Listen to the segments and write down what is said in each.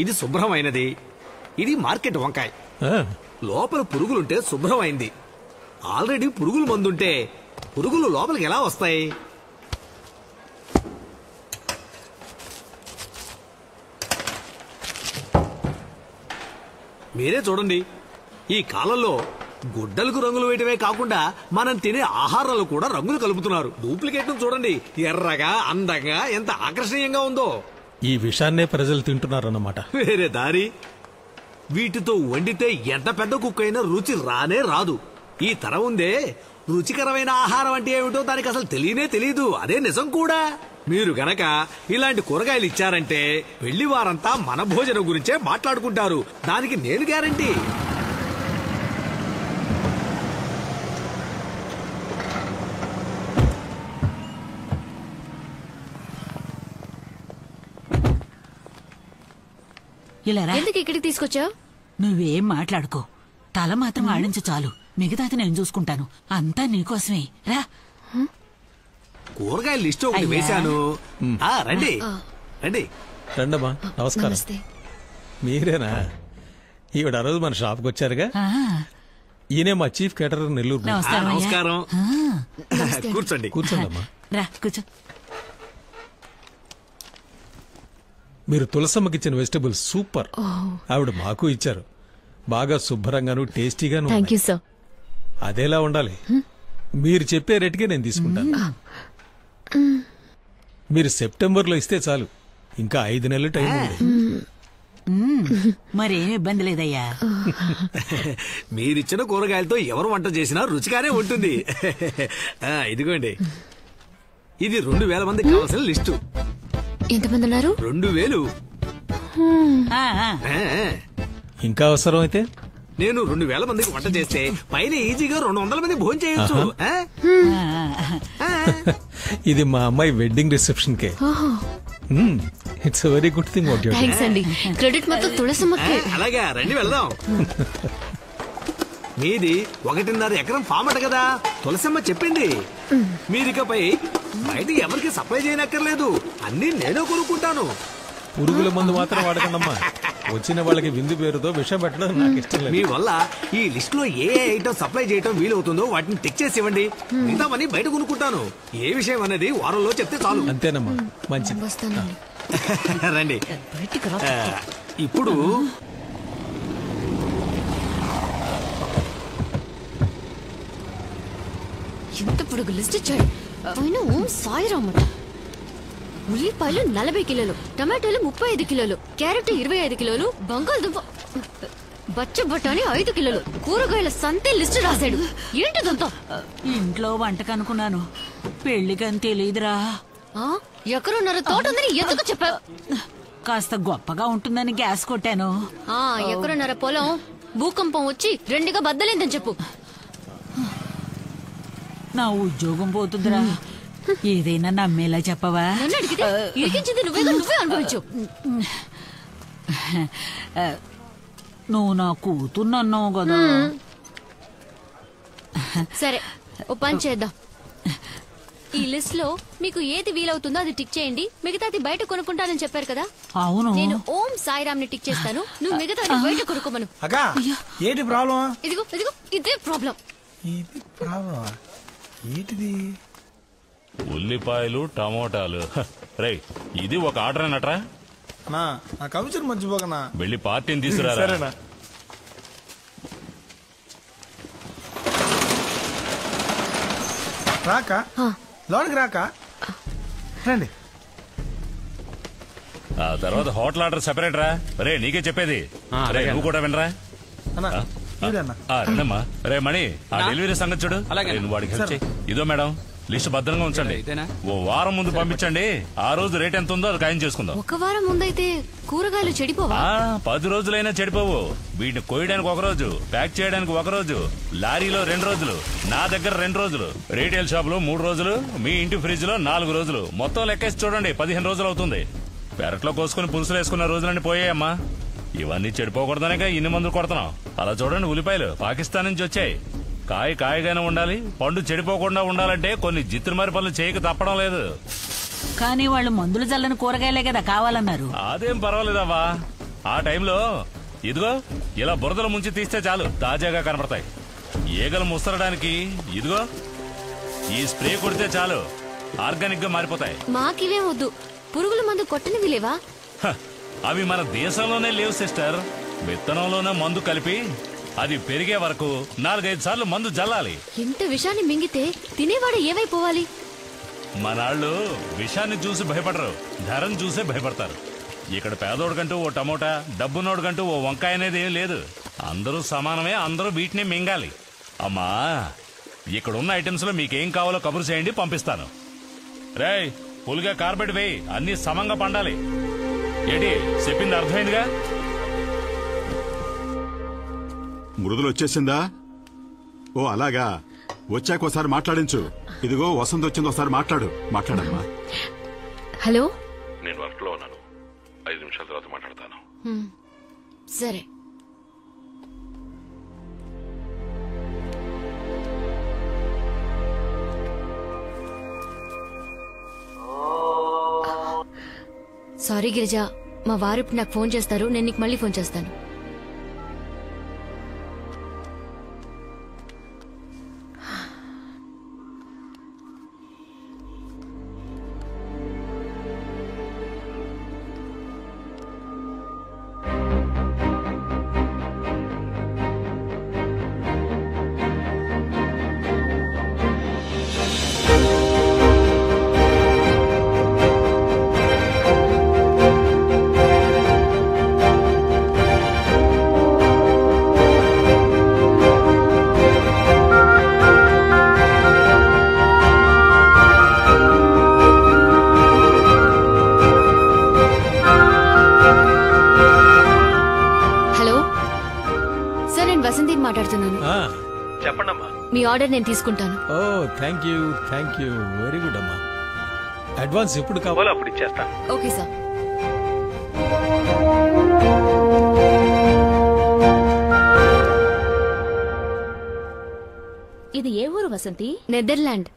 ఇది శుభ్రమైనది, ఇది మార్కెట్ వంకాయ. లోపల పురుగులుంటే శుభ్రమైంది. ఆల్రెడీ పురుగుల మందుంటే పురుగులు లోపలికి ఎలా వస్తాయి? మీరే చూడండి, ఈ కాలంలో గుడ్డలకు రంగులు వేయటమే కాకుండా మనం తినే ఆహారాలు కూడా రంగులు కలుపుతున్నారు. డూప్లికేట్ చూడండి, ఎర్రగా అందంగా ఎంత ఆకర్షణీయంగా ఉందో. ఈ విషాన్నే ప్రజలు తింటున్నారన్నమాట. వేరే దారి. వీటితో వండితే ఎంత పెద్ద కుక్ అయినా రుచి రానే రాదు. ఈ తరం ఉందే, రుచికరమైన ఆహారం అంటే ఏమిటో దానికి అసలు తెలియదు. అదే నిజం కూడా. మీరు గనక ఇలాంటి కూరగాయలు ఇచ్చారంటే పెళ్లి వారంతా మన భోజనం గురించే మాట్లాడుకుంటారు. దానికి నేను గ్యారంటీ. ఎందుకు ఇక్కడికి తీసుకొచ్చావు? నువ్వేం మాట్లాడుకో, తల మాత్రం ఆడించు చాలు. మిగతాది నేను చూసుకుంటాను. అంతా నీకోసమే. రా. కూరగాయల లిస్ట్ ఒకటి వేశాను. రండి రండి. రండమ్మా. నమస్కారం. మీరేనా? ఈవిడ ఆ రోజు మన షాప్కి వచ్చారుగా. ఈయనే మా చీఫ్ కేటరర్ నెల్లూరు. నమస్కారం. కూర్చోండి. కూర్చోండమ్మా. రా కూర్చో. మీరు తులసమ్మకి ఇచ్చిన వెజిటబుల్స్ సూపర్. ఆవిడ మాకు ఇచ్చారు. బాగా శుభ్రంగాను టేస్టీగాను. Thank you sir. అదేలా ఉండాలి. మీరు చెప్పే రేటుకే నేను తీసుకుంటాను. మీరు సెప్టెంబర్లో ఇస్తే చాలు. ఇంకా 5 నెలలు టైం ఉంది. మరేం ఇబ్బంది లేదయ్యా. మీరిచ్చిన కూరగాయలతో ఎవరు వంట చేసినా రుచిగానే ఉంటుంది. ఇదిగోండి, ఇది 2000 మందికి కావాల్సిన లిస్టు. ఎంతమంది ఉన్నారు? 2000. ఇంకా అవసరం అయితే నేను 2000 మందికి వంట చేస్తే పైన ఈజీగా 200 మంది భోజనం చేయొచ్చు. ఇది మా అమ్మాయి wedding reception K. It's very good thing. Thanks అండి. క్రెడిట్ మొత్తం తులసమ్మకే. అలాగా, రండి వెళ్దాం. మీది 1.5 ఎకరం ఫామ్ అట కదా, తులసమ్మ చెప్పింది. మీరికపై బయట ఎవరికి సప్లై చేయనక్కర్లేదు. అన్ని నేనే కొనుక్కుంటాను. పురుగుల మందు మాత్రం వాడకండమ్మా. వచ్చిన వాళ్ళకి విందు పేరుతో విషం పెట్టడం నాకు ఇష్టం లేదు. మీ వల్ల ఈ లిస్ట్ లో ఏ ఐటమ్ సప్లై చేయటం వీలవుతుందో వాటిని టిక్ చేసి ఇవ్వండి. మిగతావన్నీ బయట కొనుక్కుంటాను. ఏ విషయం అనేది వారంలో చెప్తే చాలు. అంతేనమ్మా. మంచిది. రండి. ఇప్పుడు ఎంత పొడుగు లిస్ట్ ఇచ్చాడు. పైన ఓం సాయిరామట. ఉల్లిపాయలు 40 కిలోలు, టమాటాలు 35 కిలోలు, క్యారెట్ 25 కిలోలు, బంగాళదుంప బచ్చ బఠానీ 5 కిలోలు, కూరగాయల సంతే లిస్ట్ రాశాడు. ఏంటిదంతా? ఇంట్లో వంటకనుకున్నాను, పెళ్లికని తెలీదురా. ఎకరున్నర తోట ఉందని ఎందుకు చెప్పావు? కాస్త గొప్పగా ఉంటుందని గ్యాస్ కొట్టాను. ఎకరున్నర పొలం భూకంపం వచ్చి 2గా బద్దలేందని చెప్పు. నా ఉద్యోగం పోతుందిరా. ఏదైనా నమ్మేలా చెప్పవా? నువ్వే అనుభవించు. నువ్వు నా కూతుర్నన్నావు కదా. సరే, ఓ పని చేద్దాం. ఈ లిస్ట్ లో మీకు ఏది వీలవుతుందో అది టిక్ చేయండి. మిగతాది బయట కొనుక్కుంటానని చెప్పారు కదా. అవును. నేను ఓం సాయిరామ్ ని టిక్ చేస్తాను. నువ్వు మిగతాది బయట కొనుక్కోమను. ఏంటి ప్రాబ్లం? ఇదిగో ఇదే ప్రాబ్లం. ఏంటిది? ఉల్లిపాయలు, టమోటాలు. రై, ఇది ఒక ఆర్డర్ అన్నట్రా. నా కమిషన్ మర్చిపోకనా. వెళ్ళి పార్టీని తీసుకురా. సరేనా? రాక లోనికి రాక రండి. ఆ తర్వాత హోటల్ ఆర్డర్ సెపరేట్ రా. రే, నీకే చెప్పేది. రే, నువ్వు కూడా వినరా. రండమ్మా. రే మణి, ఆ డెలివరీ సంగతి చూడు. నువ్వు వాడికి హెల్ప్ చేయి. ఇదో మేడం, లిస్ట్ భద్రంగా ఉంచండి. ఓ వారం ముందు పంపించండి. ఆ రోజు రేట్ ఎంత ఉందో అది ఖాయం చేసుకుందాం. ఒక వారం ముందైతే కూరగాయలు చెడిపోవా? 10 రోజులైనా చెడిపోవు. వీటిని కోయడానికి 1 రోజు, ప్యాక్ చేయడానికి 1 రోజు, లారీలో 2 రోజులు, నా దగ్గర 2 రోజులు, రీటైల్ షాప్ లో 3 రోజులు, మీ ఇంటి ఫ్రిడ్జ్ లో 4 రోజులు. మొత్తం లెక్కేసి చూడండి, 15 రోజులు అవుతుంది. పెరట్లో కోసుకుని పులుసులు వేసుకున్న రోజులన్నీ పోయాయమ్మా. ఇవన్నీ చెడిపోకూడదనేగా ఇన్ని మందులు కొడుతున్నాం. అలా చూడండి, ఉల్లిపాయలు పాకిస్తాన్ నుంచి వచ్చాయి. కాయగానే ఉండాలి, పండు చెడిపోకుండా ఉండాలంటే కొన్ని జిత్తుమారి పనులు చేయక తప్పడం లేదు. కానీ వాళ్ళు మందులు చల్లని కూరగాయలే కదా కావాలన్నారు. అదేం పర్వాలేదవ్వా. ఆ టైంలో ఇదిగో ఇలా బురదలు ముంచి తీస్తే చాలు తాజాగా కనపడతాయి. ఈగలు ముసరడానికి ఇదిగో ఈ స్ప్రే కొడితే చాలు ఆర్గానిక్ గా మారిపోతాయి. మాకివే వద్దు, పురుగుల మందు కొట్టనివి లేవా? అవి మన దేశంలోనే లేవు సిస్టర్. విత్తనంలోనే మందు కలిపి అది పెరిగే వరకు 4-5 సార్లు మందు జల్లాలి. ఇంత విషాన్ని మింగితే తినేవాడు ఏమైపోవాలి? మనాళ్ళు విషాన్ని చూసి భయపడరు, ధరను చూసే భయపడతారు. ఇక్కడ పేదోడికంటూ ఓ టమోటా, డబ్బునోడికంటూ ఓ వంకాయ అనేది ఏం లేదు. అందరూ సమానమే, అందరూ వీటిని మింగాలి. అమ్మా, ఇక్కడున్న ఐటమ్స్ లో మీకేం కావాలో కబురు చేయండి, పంపిస్తాను. రేయ్, పులిగా కార్పెట్ వేయి, అన్ని సమంగా పండాలి. ఏంటి చెప్పింది అర్థమైందిగా? మృదులు వచ్చేసిందా? ఓ అలాగా, వచ్చాక ఒకసారి మాట్లాడించు. ఇదిగో వసంత్ వచ్చింది, ఒకసారి మాట్లాడమ్మా. హలో, నేను వర్క్ లో ఉన్నాను, 5 నిమిషాల తర్వాత మాట్లాడతాను. సరే. సారీ గిరిజా, మా వారు ఇప్పుడు నాకు ఫోన్ చేస్తారు, నేను నీకు మళ్ళీ ఫోన్ చేస్తాను. చెప్పండమ్మా. మీ ఆర్డర్ నేను తీసుకుంటాను. ఓ థ్యాంక్ యూ వెరీ గుడ్ అమ్మా. అడ్వాన్స్ ఎప్పుడు కావాలో అప్పుడు ఇచ్చేస్తాను. Okay sir. ఇది ఏ ఊరు వసంతి? నెదర్లాండ్.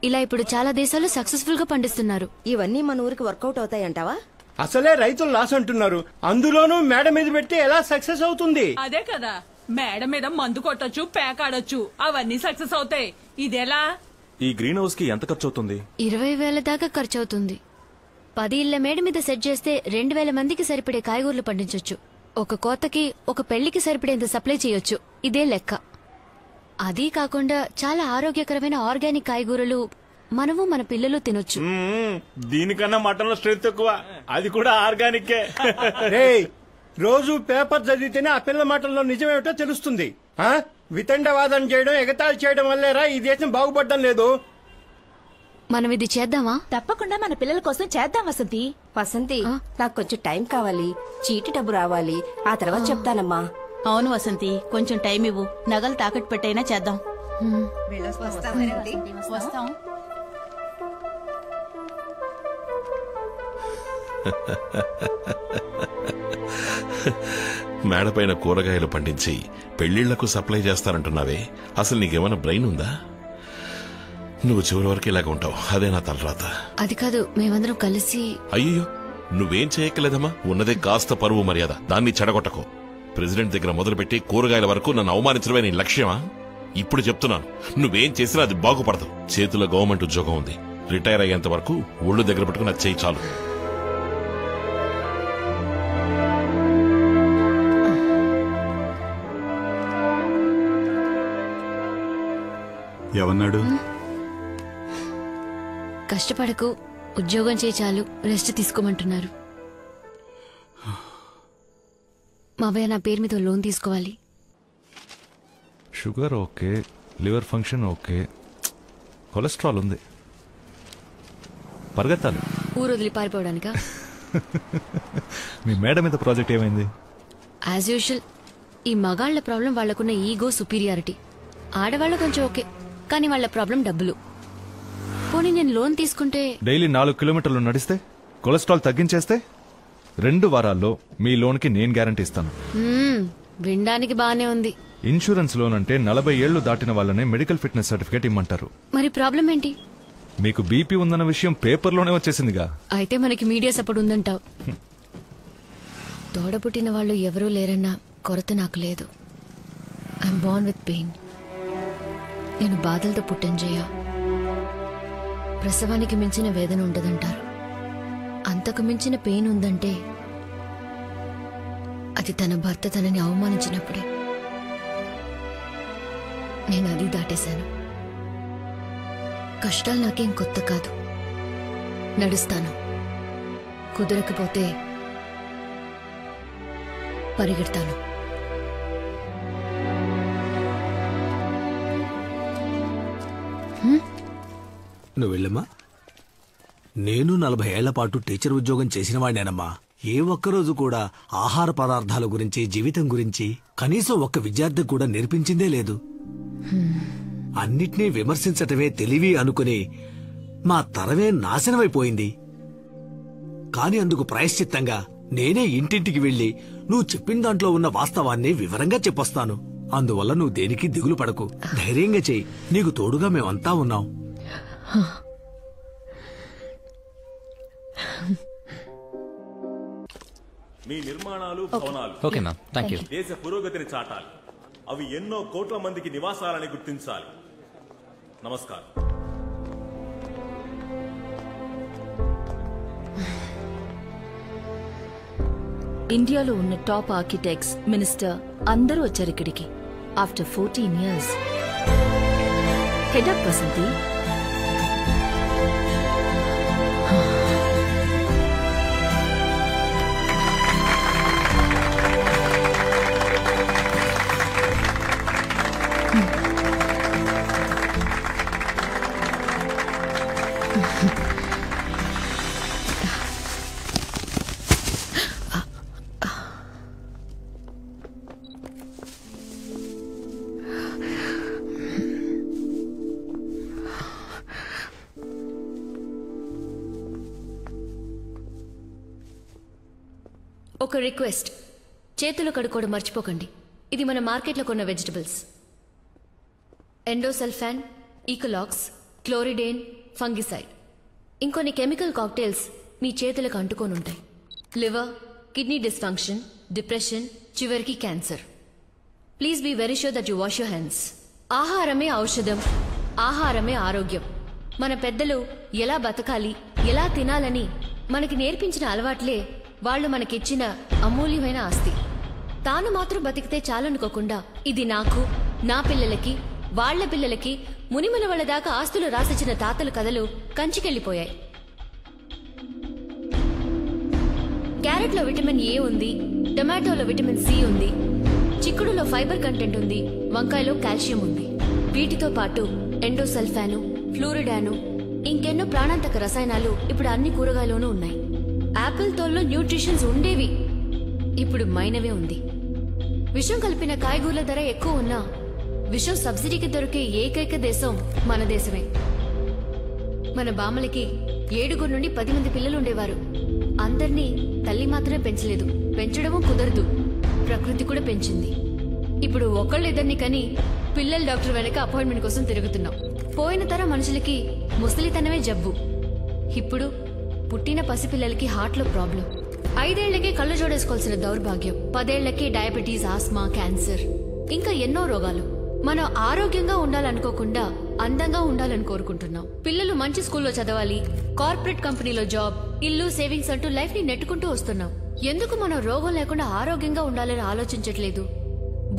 ఇలా ఇప్పుడు చాలా దేశాలు సక్సెస్ఫుల్ గా పండిస్తున్నారు. ఇవన్నీ మన ఊరికి వర్కౌట్ అవుతాయంటావా? అసలే రైతులు లాస్ అంటున్నారు, అందులోనూ మేడ మీద పెట్టి ఎలా సక్సెస్ అవుతుంది? అదే కదా, మేడ మీద మందు కొట్టొచ్చు, పేకాడొచ్చు, అవన్నీ సక్సెస్ అవుతాయి. ఇదెలా? ఈ గ్రీన్ హౌస్ కి ఎంత ఖర్చు అవుతుంది? 20,000 దాకా ఖర్చు అవుతుంది. 10 ఇళ్ల మేడ మీద సెట్ చేస్తే 2,000 మందికి సరిపడే కాయగూరలు పండించొచ్చు. ఒక కోతకి, ఒక పెళ్లికి సరిపడేంత సప్లై చేయొచ్చు. ఇదే లెక్క. అదీ కాకుండా చాలా ఆరోగ్యకరమైన ఆర్గానిక్ కాయగూరలు మనము మన పిల్లలు తినొచ్చు. దీనికన్నా మటన్ లో స్ట్రెంత్ ఎక్కువ, అది కూడా ఆర్గానిక్. రోజు పేపర్ చదివితేనే ఆ పిల్ల మాటల్లో నిజమేమిటో తెలుస్తుంది. వితండవాదం చేయడం, ఎగతాళి చేయడం వల్లేరా ఈ దేశం బాగుపడడం లేదు. మనం ఇది చేద్దామా? తప్పకుండా మన పిల్లల కోసం చేద్దాం వసంతి. వసంతి, నాకు కొంచెం టైం కావాలి, చీటి డబ్బు రావాలి, ఆ తర్వాత చెప్తానమ్మా. అవును వసంతి, కొంచెం టైం ఇవ్వు, నగలు తాకట్టు పెట్టైనా చేద్దాం. వస్తాం. మేడపైన కూరగాయలు పండించి పెళ్లిళ్లకు సప్లై చేస్తానంటున్నావే, అసలు నీకేమైనా బ్రెయిన్ ఉందా? నువ్వు చివరి వరకు ఇలాగ ఉంటావు, అదే నా తలరాత. అది కాదు, మేమందరం కలిసి. అయ్యో, నువ్వేం చేయక్కలేదమ్మా, ఉన్నదే కాస్త పరువు మర్యాద, దాన్ని చెడగొట్టకు. ప్రెసిడెంట్ దగ్గర మొదలుపెట్టి కూరగాయల వరకు నన్ను అవమానించడమే నీ లక్ష్యమా? ఇప్పుడు చెప్తున్నాను, నువ్వేం చేసినా అది బాగుపడదు. చేతిలో గవర్నమెంట్ ఉద్యోగం ఉంది, రిటైర్ అయ్యేంత వరకు ఒళ్ళు దగ్గర పెట్టుకుని అది చేయి చాలు. ఏమన్నాడు? కష్టపడకు, ఉద్యోగం చేయి చాలు, రెస్ట్ తీసుకోమంటున్నారు. మావయ్య నా పేరు మీద లోన్ తీసుకోవాలి. Sugar okay, liver function okay, cholesterol ఉంది, పరిగెత్తాలి. ఊరు వదిలి పారిపోవడానికా? మీ మేడ మీద ప్రాజెక్ట్ ఏమైంది? యాజ్ యూజువల్, ఈ మగాళ్ల ప్రాబ్లం వాళ్లకున్న ఈగో, సుపీరియారిటీ. ఆడవాళ్ల కొంచెం ఓకే, కానీ వాళ్ల ప్రాబ్లం డబ్బులు. పోనీ నేను లోన్ తీసుకుంటే డైలీ 4 కిలోమీటర్లు నడిస్తే, కొలెస్ట్రాల్ తగ్గించేస్తే 2 వారాల్లో మీ లోన్ కి నేను గ్యారంటీ ఇస్తాను. వినడానికి బానే ఉంది. ఇన్సూరెన్స్ లోన్ అంటే 40 ఏళ్లు దాటిన వాళ్ళనే మెడికల్ ఫిట్నెస్ సర్టిఫికేట్ ఇమ్మంటారు. మరి ప్రాబ్లం ఏంటి? మీకు బీపీ ఉందన్న విషయం పేపర్లోనే వచ్చేసిందిగా. అయితే మనకి మీడియా సపోర్ట్ ఉందంటావు. తోడబుట్టిన వాళ్ళు ఎవరూ లేరన్న కొరత నాకు లేదు. I'm Born with pain. నేను బాధలతో పుట్టాను జయ. ప్రసవానికి మించిన వేదన ఉండదంటారు. అంతకు మించిన పెయిన్ ఉందంటే అది తన భర్త తనని అవమానించినప్పుడే. నేను అది దాటేశాను. కష్టాలు నాకేం కొత్త కాదు. నడుస్తాను. కుదరకపోతే పరిగెడతాను. నువ్వు వెళ్ళమ్మా. నేను 40 ఏళ్ల పాటు టీచర్ ఉద్యోగం చేసిన వాడినేనమ్మా. ఏ ఒక్కరోజు కూడా ఆహార పదార్థాల గురించి, జీవితం గురించి కనీసం ఒక్క విద్యార్థికి కూడా నేర్పించిందే లేదు. అన్నిటినీ విమర్శించటమే తెలివి అనుకుని మా తరమే నాశనమైపోయింది. కాని అందుకు ప్రాయశ్చిత్తంగా నేనే ఇంటింటికి వెళ్లి నువ్వు చెప్పిన దాంట్లో ఉన్న వాస్తవాన్ని వివరంగా చెప్పొస్తాను. అందువల్ల నువ్వు దేనికి దిగులు పడకు. ధైర్యంగా చెయ్యి. నీకు తోడుగా మేమంతా ఉన్నాం. మీ నిర్మాణాలు, భవనాలు ఓకే మ్యామ్, థాంక్యూ. దేశ పురోగతిని చాటాలి. అవి ఎన్నో కోట్ల మందికి నివాసాలని గుర్తించాలి. నమస్కారం. ఇండియాలో ఉన్న టాప్ ఆర్కిటెక్ట్స్, మినిస్టర్ అందరూ వచ్చారు ఇక్కడికి. After 14 years. హెడప్ వసంతి. ఒక రిక్వెస్ట్. చేతులు కడుక్కోవడం మర్చిపోకండి. ఇది మన మార్కెట్లో కొన్న vegetables. Endosulfan, Ekalux, chlordane, fungicide, ఇంకొన్ని కెమికల్ కాక్టైల్స్ మీ చేతులకు అంటుకొనుంటాయి. లివర్, కిడ్నీ డిస్ఫంక్షన్, డిప్రెషన్, చివరికి cancer. Please be very sure that you wash your hands. ఆహారమే ఔషధం, ఆహారమే ఆరోగ్యం. మన పెద్దలు ఎలా బతకాలి, ఎలా తినాలని మనకి నేర్పించిన అలవాట్లే వాళ్ళు మనకిచ్చిన అమూల్యమైన ఆస్తి. తాను మాత్రం బతికితే చాలనుకోకుండా ఇది నాకు, నా పిల్లలకి, వాళ్ల పిల్లలకి, మునిముల వాళ్ళ దాకా ఆస్తులు రాసిచ్చిన తాతల కథలు కంచికెళ్లిపోయాయి. క్యారెట్లో విటమిన్ ఏ ఉంది, టొమాటోలో విటమిన్ సి ఉంది, చిక్కుడులో ఫైబర్ కంటెంట్ ఉంది, వంకాయలో కాల్షియం ఉంది. వీటితో పాటు ఎండోసల్ఫాను, ఫ్లూరిడాను, ఇంకెన్నో ప్రాణాంతక రసాయనాలు ఇప్పుడు అన్ని కూరగాయల్లోనూ ఉన్నాయి. యాపిల్ తోల్లో న్యూట్రిషన్స్ ఉండేవి, ఇప్పుడు మైనవే ఉంది. విషం కలిపిన కాయగూరల ధర ఎక్కువ ఉన్నా విషం సబ్సిడీకి దొరికే ఏకైక దేశం మన దేశమే. మన బామ్మలకి 7 నుండి 10 మంది పిల్లలు ఉండేవారు. అందర్నీ తల్లి మాత్రమే పెంచలేదు, పెంచడమూ కుదరదు, ప్రకృతి కూడా పెంచింది. ఇప్పుడు ఒకళ్ళిద్దరిని కని పిల్లల డాక్టర్ వెనక అపాయింట్మెంట్ కోసం తిరుగుతున్నాం. పోయిన తరం మనుషులకి ముసలితనమే జబ్బు. ఇప్పుడు పుట్టిన పసిపిల్లలకి హార్ట్లో ప్రాబ్లం. 5 ఏళ్లకే కళ్ళు జోడేసుకోవాల్సిన దౌర్భాగ్యం. 10 ఏళ్లకే డయాబెటీస్, ఆస్మా, క్యాన్సర్, ఇంకా ఎన్నో రోగాలు. మనం ఆరోగ్యంగా ఉండాలనుకోకుండా అందంగా ఉండాలని కోరుకుంటున్నాం. పిల్లలు మంచి స్కూల్లో చదవాలి, కార్పొరేట్ కంపెనీలో జాబ్, ఇల్లు, సేవింగ్స్ అంటూ లైఫ్ ని నెట్టుకుంటూ వస్తున్నాం. ఎందుకు మనం రోగం లేకుండా ఆరోగ్యంగా ఉండాలని ఆలోచించట్లేదు?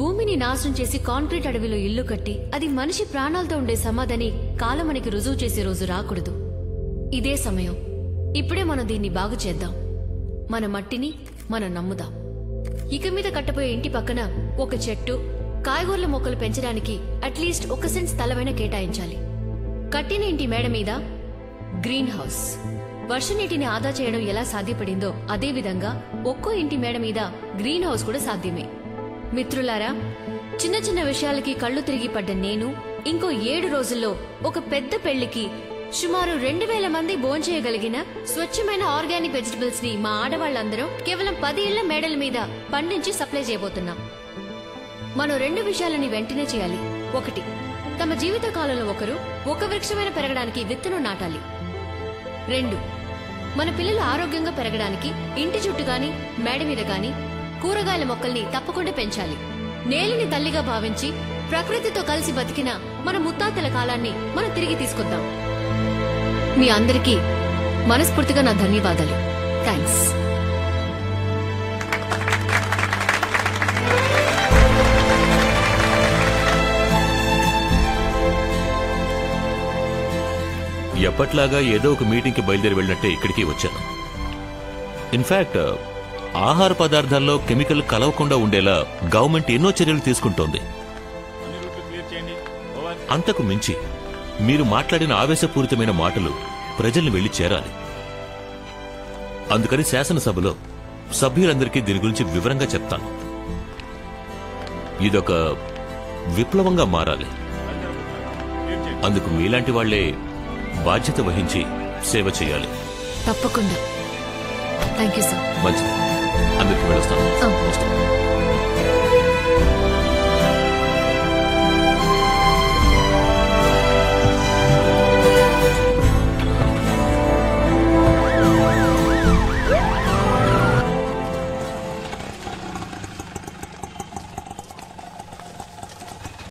భూమిని నాశనం చేసి కాంక్రీట్ అడవిలో ఇల్లు కట్టి అది మనిషి ప్రాణాలతో ఉండే సమాధని కాలం మనకి రుజువు చేసే రోజు రాకూడదు. ఇదే సమయం. ఇప్పుడే మనం దీన్ని బాగు చేద్దాం. మన మట్టిని మనం నమ్ముదాం. ఇక మీద కట్టబోయే ఇంటి పక్కన ఒక చెట్టు, కాయగూరల మొక్కలు పెంచడానికి అట్లీస్ట్ 1 సెంట్ స్థలమైనా కేటాయించాలి. కట్టిన ఇంటి మేడ మీద గ్రీన్ హౌస్. వర్ష నీటిని ఆదా చేయడం ఎలా సాధ్యపడిందో అదే విధంగా ఒక్కో ఇంటి మేడ మీద గ్రీన్ హౌస్ కూడా సాధ్యమే. మిత్రులారా, చిన్న చిన్న విషయాలకి కళ్ళు తిరిగి పడ్డ నేను ఇంకో 7 రోజుల్లో ఒక పెద్ద పెళ్లికి సుమారు 2000 మంది భోంచేయగలిగిన స్వచ్ఛమైన ఆర్గానిక్ వెజిటబుల్స్ ని మా ఆడవాళ్లందరం కేవలం 10 ఇళ్ల మేడల మీద పండించి సప్లై చేయబోతున్నాం. మనం 2 విషయాలని వెంటనే చేయాలి. 1, తమ జీవిత కాలంలో ఒకరు ఒక వృక్షమైన పెరగడానికి విత్తనం నాటాలి. 2, మన పిల్లలు ఆరోగ్యంగా పెరగడానికి ఇంటి చుట్టూ గాని మేడ మీద గాని కూరగాయల మొక్కల్ని తప్పకుండా పెంచాలి. నేలని తల్లిగా భావించి ప్రకృతితో కలిసి బతికిన మన ముత్తాతల కాలాన్ని మనం తిరిగి తీసుకొద్దాం. మీ అందరికీ మనస్ఫూర్తిగా నా ధన్యవాదాలు. థ్యాంక్స్. ఎప్పట్లాగా ఏదో ఒక మీటింగ్కి బయలుదేరి వెళ్ళినట్టే ఇక్కడికి వచ్చాను. ఇన్ఫాక్ట్ ఆహార పదార్థాల్లో కెమికల్ కలవకుండా ఉండేలా గవర్నమెంట్ ఎన్నో చర్యలు తీసుకుంటోంది. అంతకు మించి మీరు మాట్లాడిన ఆవేశపూరితమైన మాటలు ప్రజల్ని వెళ్లి చేరాలి. అందుకని శాసనసభలో సభ్యులందరికీ దీని గురించి వివరంగా చెప్తాను. ఇదొక విప్లవంగా మారాలి. అందుకు మీలాంటి వాళ్లే బాధ్యత వహించి సేవ చేయాలి. తప్పకుండా. Thank you sir. మంచిది. అందరికీ వెళ్ళొస్తాను.